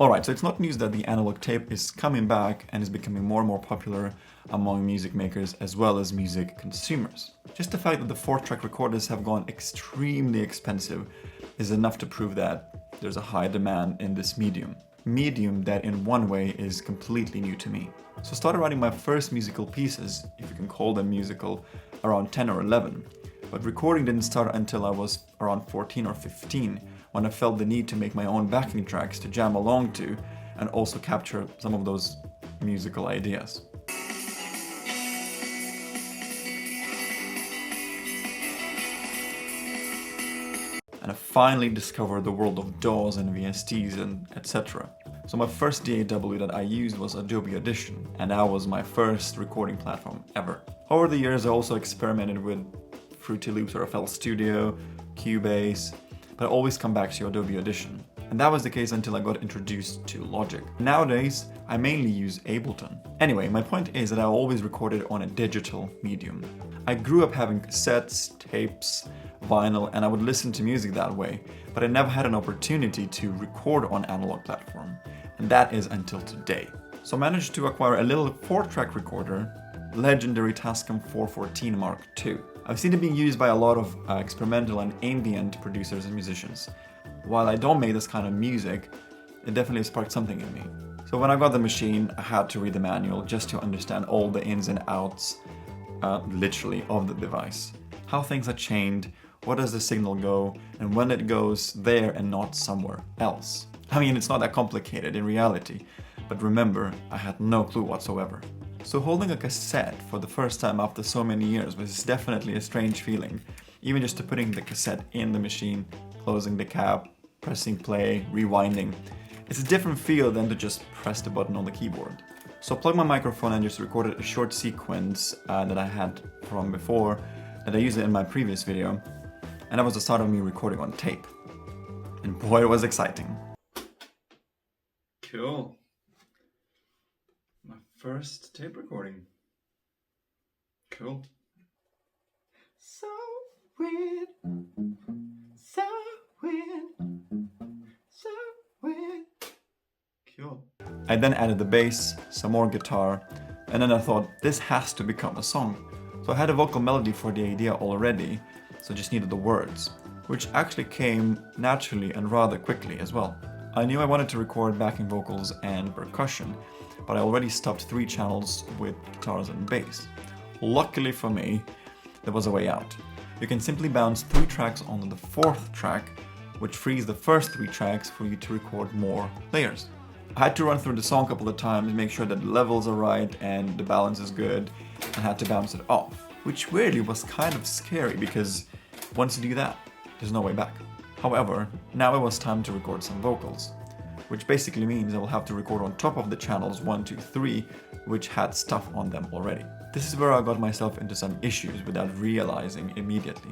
Alright, so it's not news that the analog tape is coming back and is becoming more and more popular among music makers as well as music consumers. Just the fact that the 4-track recorders have gone extremely expensive is enough to prove that there's a high demand in this medium that in one way is completely new to me. So I started writing my first musical pieces, if you can call them musical, around 10 or 11. But recording didn't start until I was around 14 or 15, when I felt the need to make my own backing tracks to jam along to and also capture some of those musical ideas. And I finally discovered the world of DAWs and VSTs and etc. So my first DAW that I used was Adobe Audition, and that was my first recording platform ever. Over the years I also experimented with Fruity Loops or FL Studio, Cubase, but I always come back to Adobe Audition. And that was the case until I got introduced to Logic. Nowadays, I mainly use Ableton. Anyway, my point is that I always recorded on a digital medium. I grew up having cassettes, tapes, vinyl, and I would listen to music that way, but I never had an opportunity to record on analog platform. And that is until today. So I managed to acquire a little 4-track recorder, legendary Tascam 414 Mark II. I've seen it being used by a lot of experimental and ambient producers and musicians. While I don't make this kind of music, it definitely sparked something in me. So when I got the machine, I had to read the manual just to understand all the ins and outs, literally, of the device. How things are chained, where does the signal go, and when it goes there and not somewhere else. I mean, it's not that complicated in reality, but remember, I had no clue whatsoever. So holding a cassette for the first time after so many years was definitely a strange feeling. Even just to putting the cassette in the machine, closing the cap, pressing play, rewinding. It's a different feel than to just press the button on the keyboard. So I plugged my microphone and just recorded a short sequence that I had from before, that I used in my previous video. And that was the start of me recording on tape. And boy, it was exciting. Cool. My first tape recording. Cool. So weird. So weird. So weird. Cool. I then added the bass, some more guitar, and then I thought this has to become a song. So I had a vocal melody for the idea already, so just needed the words, which actually came naturally and rather quickly as well. I knew I wanted to record backing vocals and percussion, but I already stuffed 3 channels with guitars and bass. Luckily for me, there was a way out. You can simply bounce 3 tracks onto the 4th track, which frees the first 3 tracks for you to record more layers. I had to run through the song a couple of times to make sure that the levels are right and the balance is good, and had to bounce it off, which weirdly was kind of scary because once you do that, there's no way back. However, now it was time to record some vocals, which basically means I will have to record on top of the channels 1, 2, 3, which had stuff on them already. This is where I got myself into some issues without realizing immediately.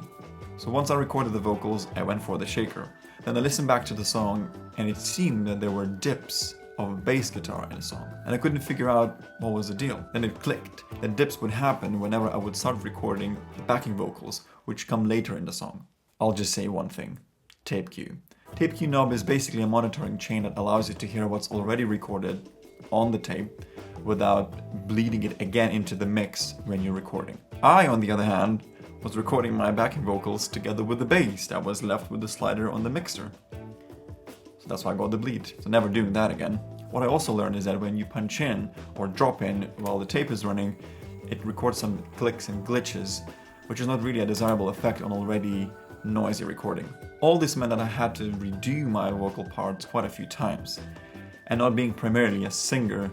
So once I recorded the vocals, I went for the shaker. Then I listened back to the song, and it seemed that there were dips of bass guitar in the song, and I couldn't figure out what was the deal. Then it clicked. The dips would happen whenever I would start recording the backing vocals, which come later in the song. I'll just say one thing. Tape cue. Tape cue knob is basically a monitoring chain that allows you to hear what's already recorded on the tape without bleeding it again into the mix when you're recording. I, on the other hand, was recording my backing vocals together with the bass that was left with the slider on the mixer. So that's why I got the bleed. So never doing that again. What I also learned is that when you punch in or drop in while the tape is running, it records some clicks and glitches, which is not really a desirable effect on already noisy recording. All this meant that I had to redo my vocal parts quite a few times, and not being primarily a singer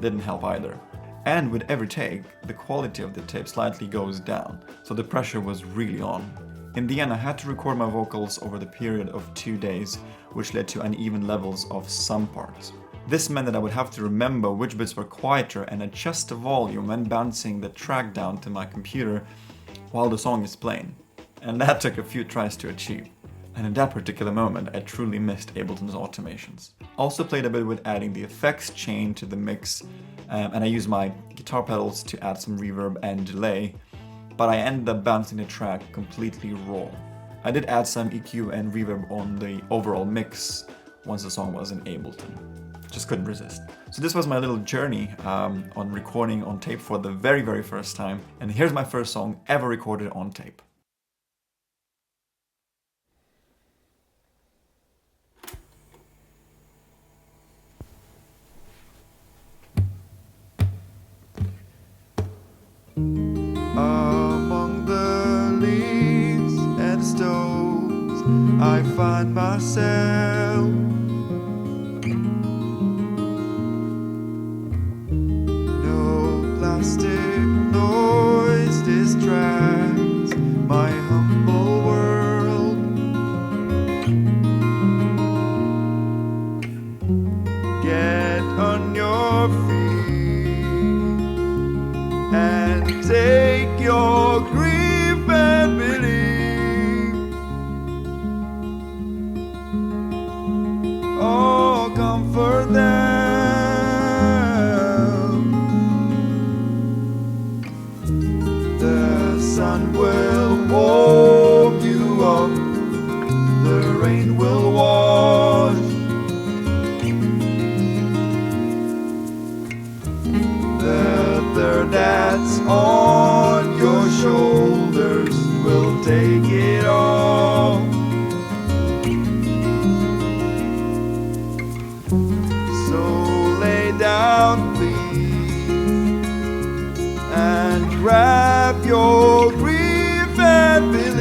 didn't help either. And with every take, the quality of the tape slightly goes down, so the pressure was really on. In the end, I had to record my vocals over the period of 2 days, which led to uneven levels of some parts. This meant that I would have to remember which bits were quieter and adjust the volume when bouncing the track down to my computer while the song is playing. And that took a few tries to achieve. And in that particular moment, I truly missed Ableton's automations. Also played a bit with adding the effects chain to the mix, and I used my guitar pedals to add some reverb and delay, but I ended up bouncing the track completely raw. I did add some EQ and reverb on the overall mix once the song was in Ableton. just couldn't resist. So this was my little journey on recording on tape for the very, very first time. And here's my first song ever recorded on tape. Among the leaves and stones, I find myself. No plastic noise distracts my humble world. Get on your feet and take your grief and belief. Oh, comfort them. The sun will warm you up, the rain will wash. The dirt that's on your shoulders will take it off. So lay down, please, and grab your grief and believe.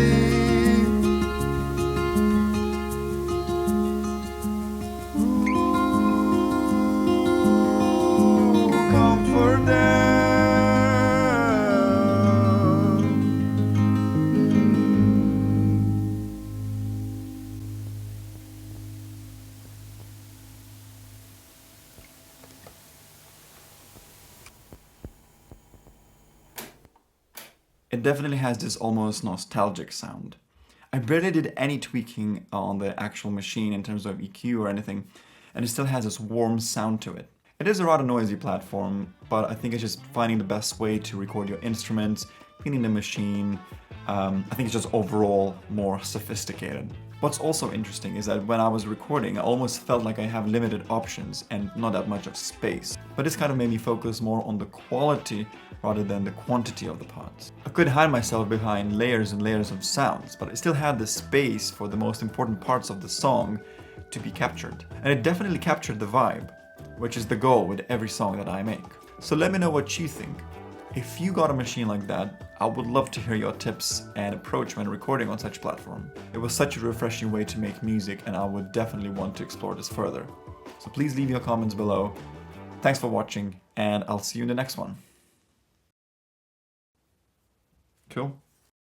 Ooh, comfort them. It definitely has this almost nostalgic sound. I barely did any tweaking on the actual machine in terms of EQ or anything, and it still has this warm sound to it. It is a rather noisy platform, but I think it's just finding the best way to record your instruments, cleaning the machine. I think it's just overall more sophisticated. What's also interesting is that when I was recording, I almost felt like I have limited options and not that much of space. But this kind of made me focus more on the quality rather than the quantity of the parts. I could hide myself behind layers and layers of sounds, but I still had the space for the most important parts of the song to be captured. And it definitely captured the vibe, which is the goal with every song that I make. So let me know what you think. If you got a machine like that, I would love to hear your tips and approach when recording on such platform. It was such a refreshing way to make music, and I would definitely want to explore this further. So please leave your comments below. Thanks for watching, and I'll see you in the next one. Cool.